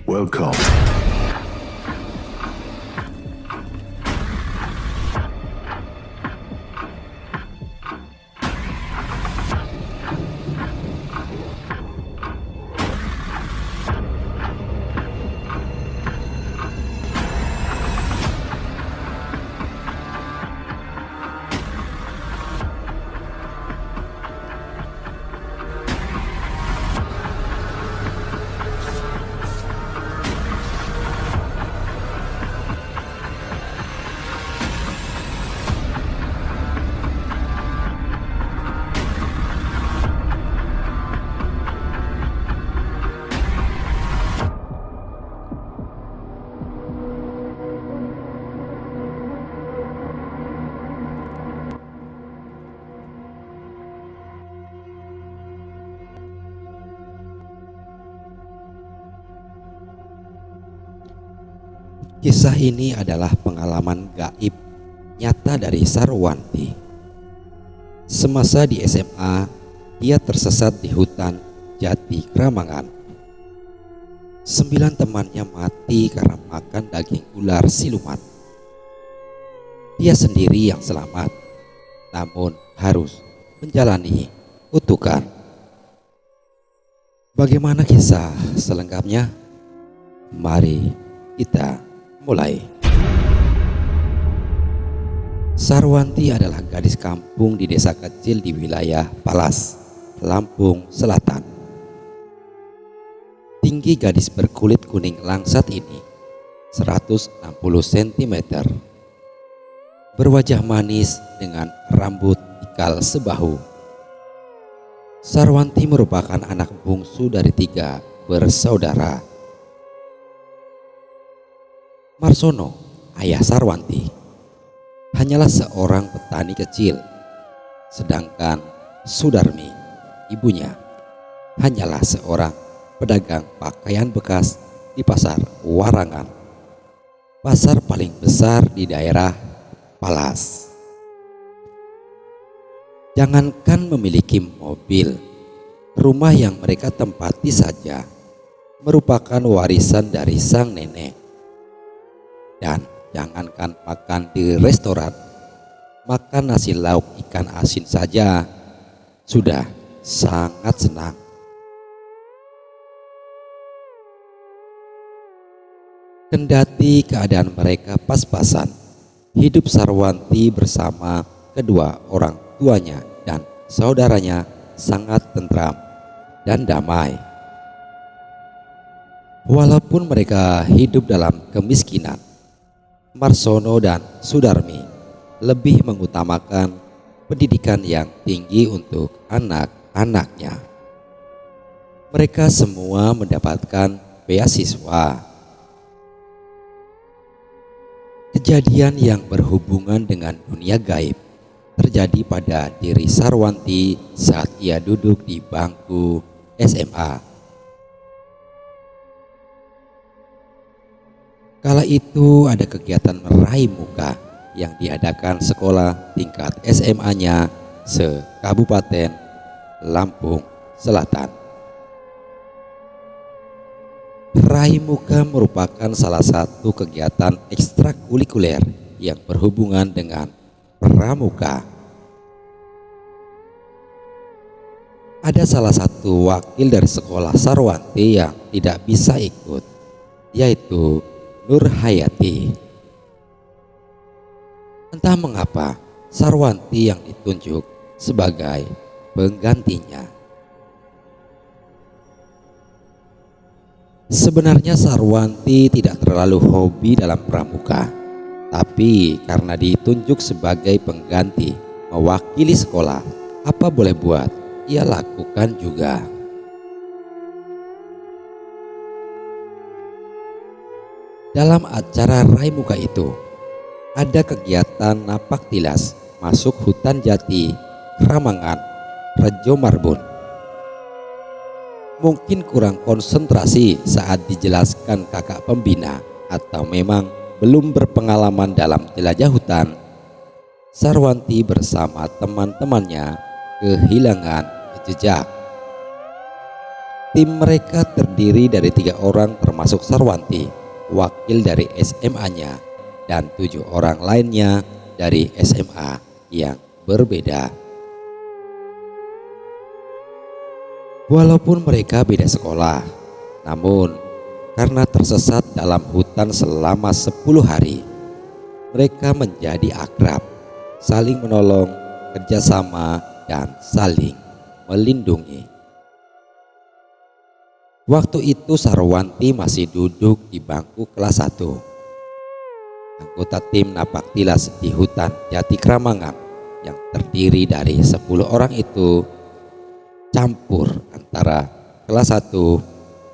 Welcome. Kisah ini adalah pengalaman gaib nyata dari Sarwanti. Semasa di SMA, dia tersesat di hutan Jati Kramangan. 9 temannya mati karena makan daging ular siluman. Dia sendiri yang selamat, namun harus menjalani kutukan. Bagaimana kisah selengkapnya? Mari kita mulai. Sarwanti adalah gadis kampung di desa kecil di wilayah Palas, Lampung Selatan. Tinggi gadis berkulit kuning langsat ini 160 cm. Berwajah manis dengan rambut ikal sebahu. Sarwanti merupakan anak bungsu dari 3 bersaudara. Marsono, ayah Sarwanti, hanyalah seorang petani kecil, sedangkan Sudarmi, ibunya, hanyalah seorang pedagang pakaian bekas di pasar Warangan, pasar paling besar di daerah Palas. Jangankan memiliki mobil, rumah yang mereka tempati saja merupakan warisan dari sang nenek. Dan jangankan makan di restoran, makan nasi lauk ikan asin saja sudah sangat senang. Kendati keadaan mereka pas-pasan, hidup Sarwanti bersama kedua orang tuanya dan saudaranya sangat tentram dan damai. Walaupun mereka hidup dalam kemiskinan, Marsono dan Sudarmi lebih mengutamakan pendidikan yang tinggi untuk anak-anaknya. Mereka semua mendapatkan beasiswa. Kejadian yang berhubungan dengan dunia gaib terjadi pada diri Sarwanti saat ia duduk di bangku SMA. Kala itu ada kegiatan meraih muka yang diadakan sekolah tingkat SMA-nya se-Kabupaten Lampung Selatan. Raih muka merupakan salah satu kegiatan ekstrakurikuler yang berhubungan dengan pramuka. Ada salah satu wakil dari sekolah Sarwanti yang tidak bisa ikut, yaitu Nur Hayati. Entah mengapa Sarwanti yang ditunjuk sebagai penggantinya. Sebenarnya Sarwanti tidak terlalu hobi dalam pramuka, tapi karena ditunjuk sebagai pengganti mewakili sekolah, apa boleh buat, ia lakukan juga. Dalam acara raih muka itu, ada kegiatan napak tilas masuk hutan jati Kramangan, Rejo Marbun. Mungkin kurang konsentrasi saat dijelaskan kakak pembina atau memang belum berpengalaman dalam jelajah hutan. Sarwanti bersama teman-temannya kehilangan jejak. Tim mereka terdiri dari 3 orang termasuk Sarwanti, wakil dari SMA-nya, dan 7 orang lainnya dari SMA yang berbeda. Walaupun mereka beda sekolah, namun karena tersesat dalam hutan selama 10 hari, mereka menjadi akrab, saling menolong, kerjasama, dan saling melindungi. Waktu itu Sarwanti masih duduk di bangku kelas 1. Anggota tim Napaktilas di hutan Jati Kramangan yang terdiri dari 10 orang itu campur antara kelas 1,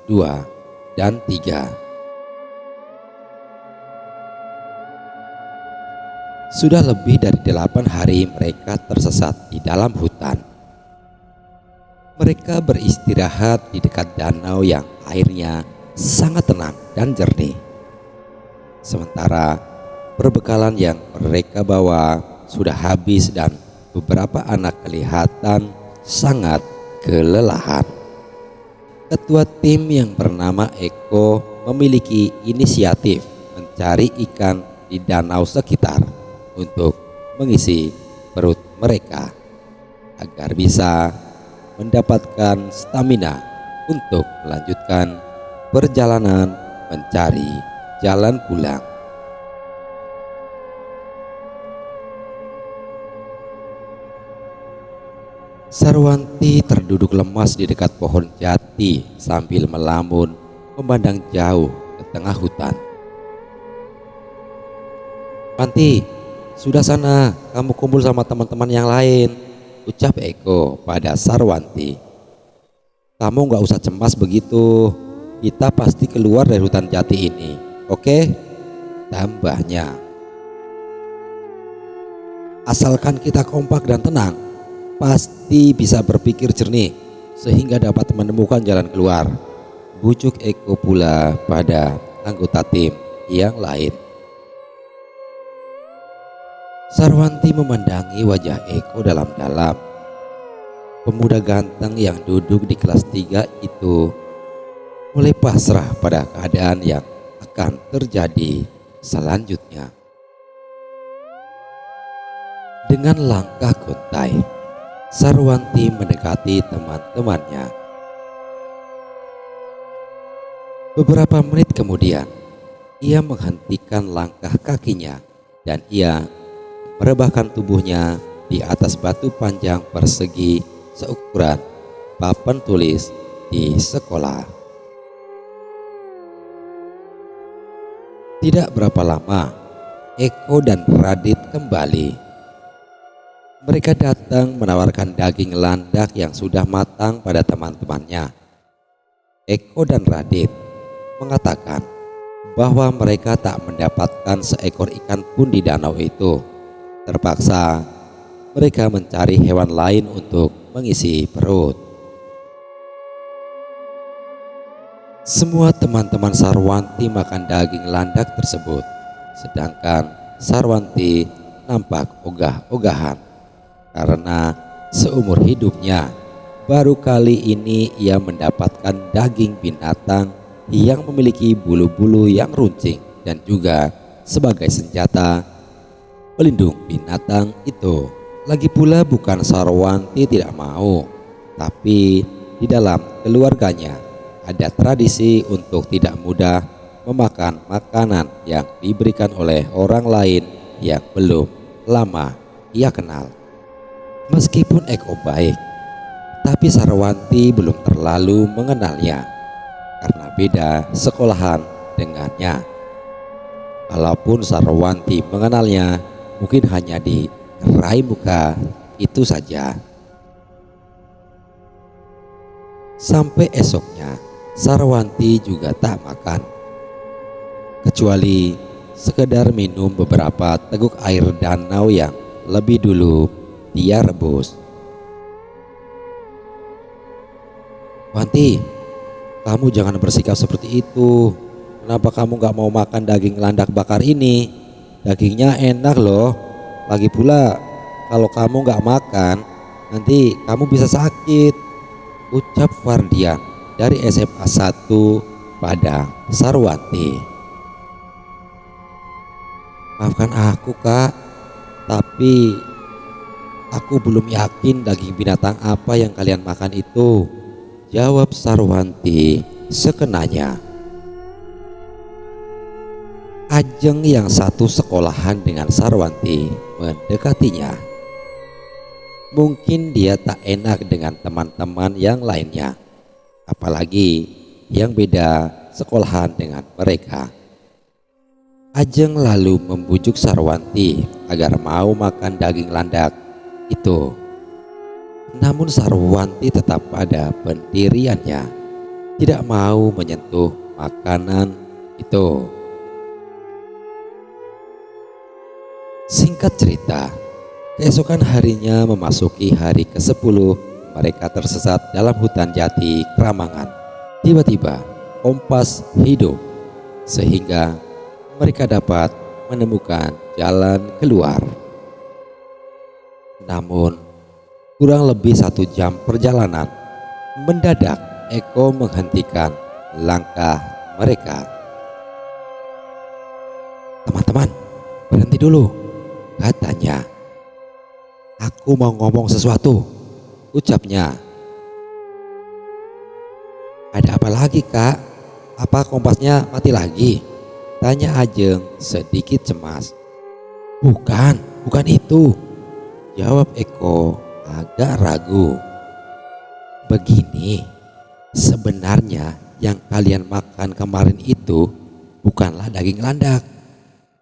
2, dan 3. Sudah lebih dari 8 hari mereka tersesat di dalam hutan. Mereka beristirahat di dekat danau yang airnya sangat tenang dan jernih. Sementara perbekalan yang mereka bawa sudah habis dan beberapa anak kelihatan sangat kelelahan. Ketua tim yang bernama Eko memiliki inisiatif mencari ikan di danau sekitar untuk mengisi perut mereka agar bisa mendapatkan stamina untuk melanjutkan perjalanan mencari jalan pulang. Sarwanti terduduk lemas di dekat pohon jati sambil melamun memandang jauh ke tengah hutan. "Wanti, sudah sana, kamu kumpul sama teman-teman yang lain," ucap Eko pada Sarwanti. "Kamu gak usah cemas begitu, kita pasti keluar dari hutan jati ini, oke?" tambahnya. "Asalkan kita kompak dan tenang, pasti bisa berpikir jernih sehingga dapat menemukan jalan keluar," bujuk Eko pula pada anggota tim yang lain. Sarwanti memandangi wajah Eko dalam-dalam. Pemuda ganteng yang duduk di kelas 3 itu mulai pasrah pada keadaan yang akan terjadi selanjutnya. Dengan langkah gontai, Sarwanti mendekati teman-temannya. Beberapa menit kemudian, ia menghentikan langkah kakinya dan ia merebahkan tubuhnya di atas batu panjang persegi seukuran papan tulis di sekolah. Tidak berapa lama, Eko dan Radit kembali. Mereka datang menawarkan daging landak yang sudah matang pada teman-temannya. Eko dan Radit mengatakan bahwa mereka tak mendapatkan seekor ikan pun di danau itu. Terpaksa mereka mencari hewan lain untuk mengisi perut. Semua teman-teman Sarwanti makan daging landak tersebut, sedangkan Sarwanti nampak ogah-ogahan karena seumur hidupnya baru kali ini ia mendapatkan daging binatang yang memiliki bulu-bulu yang runcing dan juga sebagai senjata pelindung binatang itu. Lagi pula bukan Sarwanti tidak mau, tapi di dalam keluarganya ada tradisi untuk tidak mudah memakan makanan yang diberikan oleh orang lain yang belum lama ia kenal. Meskipun Eko baik, tapi Sarwanti belum terlalu mengenalnya karena beda sekolahan dengannya. Kalaupun Sarwanti mengenalnya, mungkin hanya di raih muka itu saja. Sampai esoknya Sarwanti juga tak makan, kecuali sekedar minum beberapa teguk air danau yang lebih dulu dia rebus. "Wanti, kamu jangan bersikap seperti itu. Kenapa kamu gak mau makan daging landak bakar ini? Dagingnya enak loh. Lagi pula kalau kamu gak makan, nanti kamu bisa sakit, ucap Fardian dari SMA 1 pada Sarwanti. Maafkan aku kak, tapi aku belum yakin daging binatang apa yang kalian makan itu, jawab Sarwanti sekenanya. Ajeng yang satu sekolahan dengan Sarwanti mendekatinya. Mungkin dia tak enak dengan teman-teman yang lainnya, apalagi yang beda sekolahan dengan mereka. Ajeng lalu membujuk Sarwanti agar mau makan daging landak itu. Namun Sarwanti tetap pada pendiriannya, tidak mau menyentuh makanan itu. Singkat cerita, keesokan harinya memasuki hari ke-10, mereka tersesat dalam hutan jati Kramangan. Tiba-tiba kompas hidup sehingga mereka dapat menemukan jalan keluar. Namun kurang lebih 1 jam perjalanan, mendadak Eko menghentikan langkah mereka. Teman-teman, berhenti dulu, katanya. Aku mau ngomong sesuatu, ucapnya. Ada apa lagi kak? Apa kompasnya mati lagi? Tanya Ajeng sedikit cemas. Bukan itu, jawab Eko agak ragu. Begini, sebenarnya yang kalian makan kemarin itu bukanlah daging landak,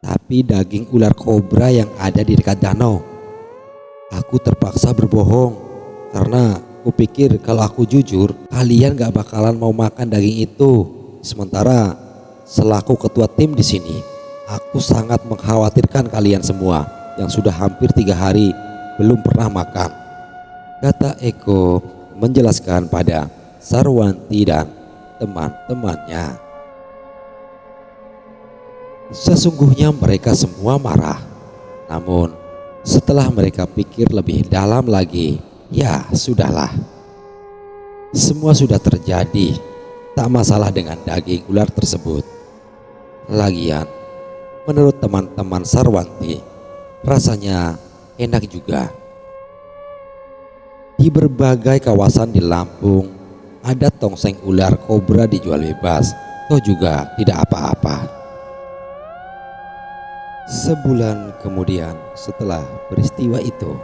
tapi daging ular kobra yang ada di dekat danau. Aku terpaksa berbohong karena kupikir kalau aku jujur kalian gak bakalan mau makan daging itu. Sementara selaku ketua tim di sini, aku sangat mengkhawatirkan kalian semua yang sudah hampir 3 hari belum pernah makan, kata Eko menjelaskan pada Sarwanti dan teman-temannya. Sesungguhnya mereka semua marah, namun setelah mereka pikir lebih dalam lagi, ya sudahlah. Semua sudah terjadi, tak masalah dengan daging ular tersebut. Lagian, menurut teman-teman Sarwanti, rasanya enak juga. Di berbagai kawasan di Lampung, ada tongseng ular kobra dijual bebas, toh juga tidak apa-apa. Sebulan kemudian setelah peristiwa itu,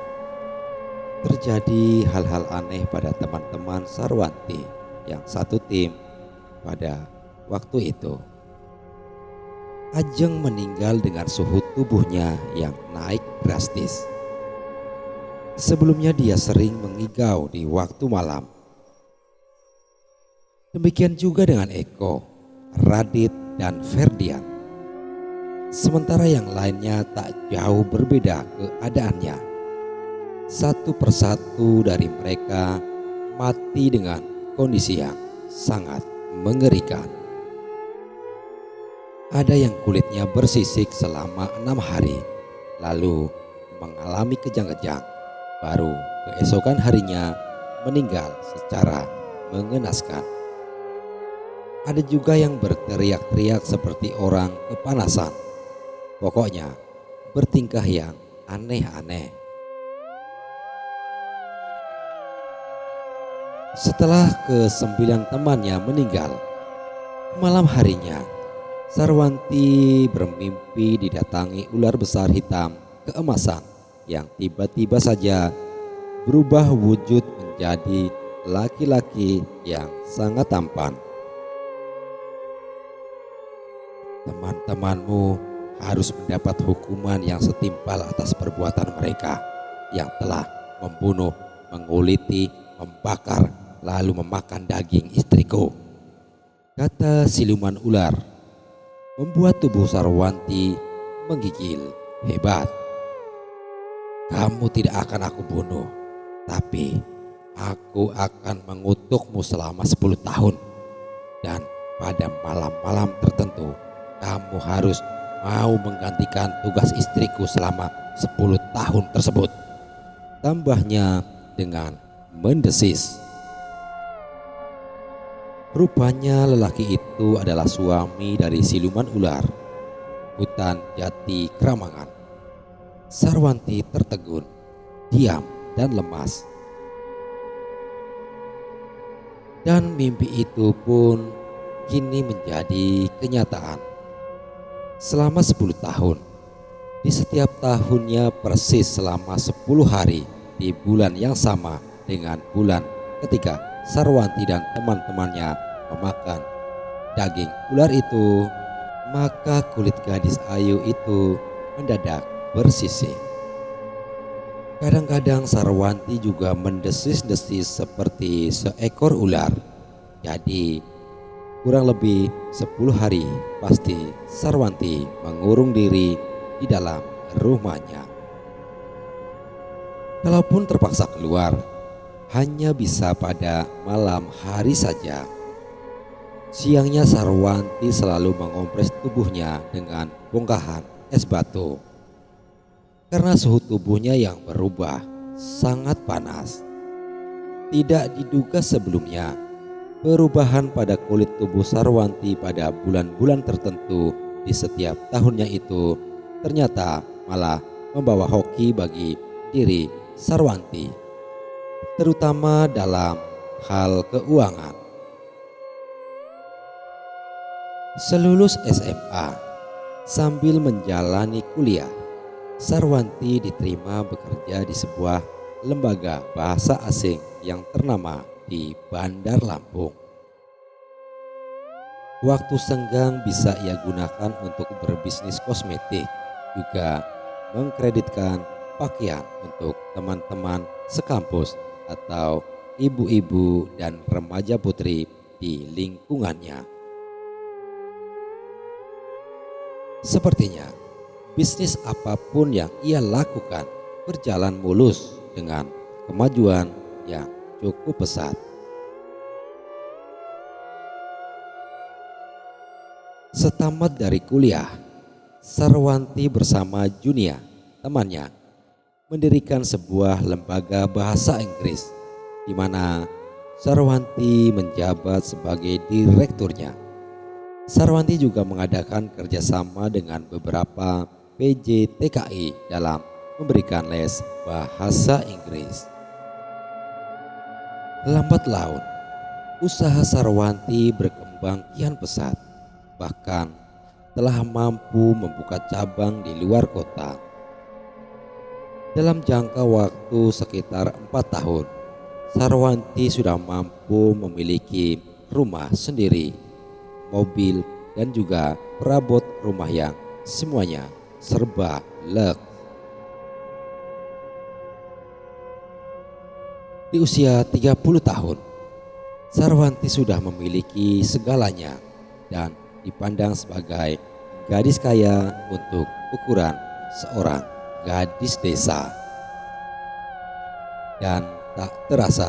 terjadi hal-hal aneh pada teman-teman Sarwanti yang satu tim pada waktu itu. Ajeng meninggal dengan suhu tubuhnya yang naik drastis. Sebelumnya dia sering mengigau di waktu malam. Demikian juga dengan Eko, Radit, dan Ferdian. Sementara yang lainnya tak jauh berbeda keadaannya. Satu persatu dari mereka mati dengan kondisi yang sangat mengerikan. Ada yang kulitnya bersisik selama 6 hari, lalu mengalami kejang-kejang, baru keesokan harinya meninggal secara mengenaskan. Ada juga yang berteriak-teriak seperti orang kepanasan. Pokoknya bertingkah yang aneh-aneh. Setelah ke-9 temannya meninggal, malam harinya Sarwanti bermimpi didatangi ular besar hitam keemasan yang tiba-tiba saja berubah wujud menjadi laki-laki yang sangat tampan. Teman-temanmu harus mendapat hukuman yang setimpal atas perbuatan mereka yang telah membunuh, menguliti, membakar, lalu memakan daging istriku, kata siluman ular, membuat tubuh Sarwanti menggigil hebat. Kamu tidak akan aku bunuh, tapi aku akan mengutukmu selama 10 tahun. Dan pada malam-malam tertentu kamu harus mau menggantikan tugas istriku selama 10 tahun tersebut. Tambahnya dengan mendesis. Rupanya lelaki itu adalah suami dari siluman ular hutan Jati Kramangan. Sarwanti tertegun, diam dan lemas. Dan mimpi itu pun kini menjadi kenyataan. Selama 10 tahun, di setiap tahunnya persis selama 10 hari di bulan yang sama dengan bulan ketika Sarwanti dan teman-temannya memakan daging ular itu, maka kulit gadis ayu itu mendadak bersisik. Kadang-kadang Sarwanti juga mendesis-desis seperti seekor ular. Jadi kurang lebih 10 hari pasti Sarwanti mengurung diri di dalam rumahnya. Kalaupun terpaksa keluar, hanya bisa pada malam hari saja. Siangnya Sarwanti selalu mengompres tubuhnya dengan bongkahan es batu. Karena suhu tubuhnya yang berubah sangat panas. Tidak diduga sebelumnya, perubahan pada kulit tubuh Sarwanti pada bulan-bulan tertentu di setiap tahunnya itu ternyata malah membawa hoki bagi diri Sarwanti, terutama dalam hal keuangan. Selulus SMA, sambil menjalani kuliah, Sarwanti diterima bekerja di sebuah lembaga bahasa asing yang ternama di Bandar Lampung. Waktu senggang bisa ia gunakan untuk berbisnis kosmetik, juga mengkreditkan pakaian untuk teman-teman sekampus atau ibu-ibu dan remaja putri di lingkungannya. Sepertinya bisnis apapun yang ia lakukan berjalan mulus dengan kemajuan yang cukup pesat. Setamat dari kuliah, Sarwanti bersama Junia, temannya, mendirikan sebuah lembaga bahasa Inggris di mana Sarwanti menjabat sebagai direkturnya. Sarwanti juga mengadakan kerjasama dengan beberapa PJTKI dalam memberikan les bahasa Inggris. Lambat laun, usaha Sarwanti berkembang kian pesat, bahkan telah mampu membuka cabang di luar kota. Dalam jangka waktu sekitar 4 tahun, Sarwanti sudah mampu memiliki rumah sendiri, mobil, dan juga perabot rumah yang semuanya serba lek. Di usia 30 tahun, Sarwanti sudah memiliki segalanya dan dipandang sebagai gadis kaya untuk ukuran seorang gadis desa. Dan tak terasa,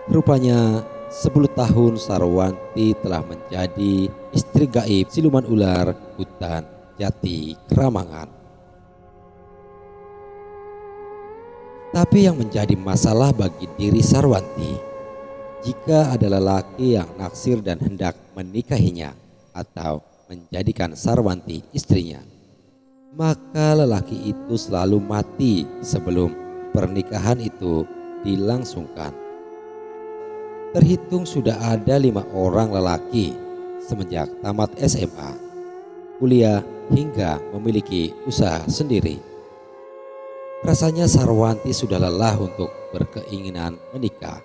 rupanya 10 tahun Sarwanti telah menjadi istri gaib siluman ular hutan Jati Kramangan. Tapi yang menjadi masalah bagi diri Sarwanti, jika ada lelaki yang naksir dan hendak menikahinya atau menjadikan Sarwanti istrinya, maka lelaki itu selalu mati sebelum pernikahan itu dilangsungkan. Terhitung sudah ada 5 orang lelaki semenjak tamat SMA, kuliah hingga memiliki usaha sendiri. Rasanya Sarwanti sudah lelah untuk berkeinginan menikah.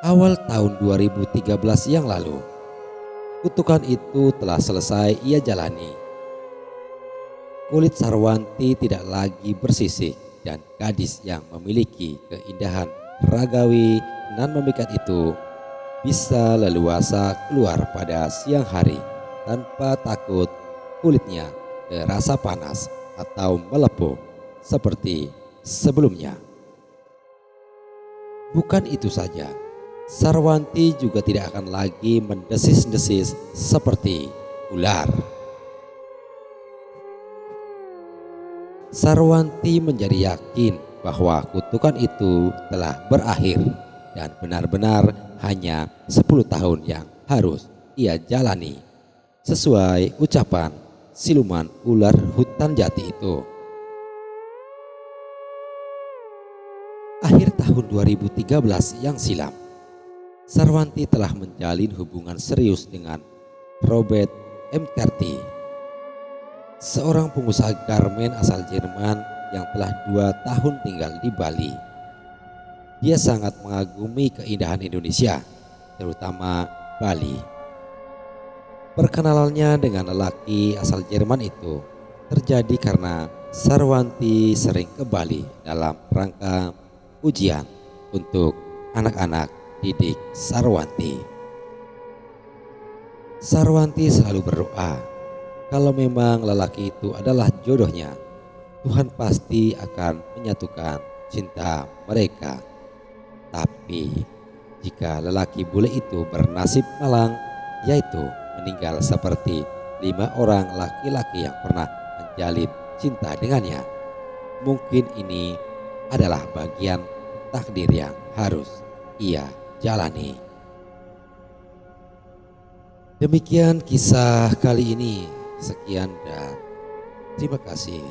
Awal tahun 2013 yang lalu, kutukan itu telah selesai ia jalani. Kulit Sarwanti tidak lagi bersisik dan gadis yang memiliki keindahan ragawi nan memikat itu bisa leluasa keluar pada siang hari tanpa takut kulitnya terasa panas atau melepuh seperti sebelumnya. Bukan itu saja, Sarwanti juga tidak akan lagi mendesis-desis seperti ular. Sarwanti menjadi yakin bahwa kutukan itu telah berakhir dan benar-benar hanya 10 tahun yang harus ia jalani sesuai ucapan siluman ular hutan jati itu. Akhir tahun 2013 yang silam, Sarwanti telah menjalin hubungan serius dengan Robert McCarthy, seorang pengusaha garmen asal Jerman yang telah 2 tahun tinggal di Bali. Dia sangat mengagumi keindahan Indonesia, terutama Bali. Perkenalannya dengan lelaki asal Jerman itu terjadi karena Sarwanti sering ke Bali dalam rangka ujian untuk anak-anak didik Sarwanti. Sarwanti selalu berdoa, kalau memang lelaki itu adalah jodohnya, Tuhan pasti akan menyatukan cinta mereka. Tapi jika lelaki bule itu bernasib malang, yaitu meninggal seperti 5 orang laki-laki yang pernah menjalin cinta dengannya, mungkin ini adalah bagian takdir yang harus ia jalani. Demikian kisah kali ini. Sekian dan terima kasih.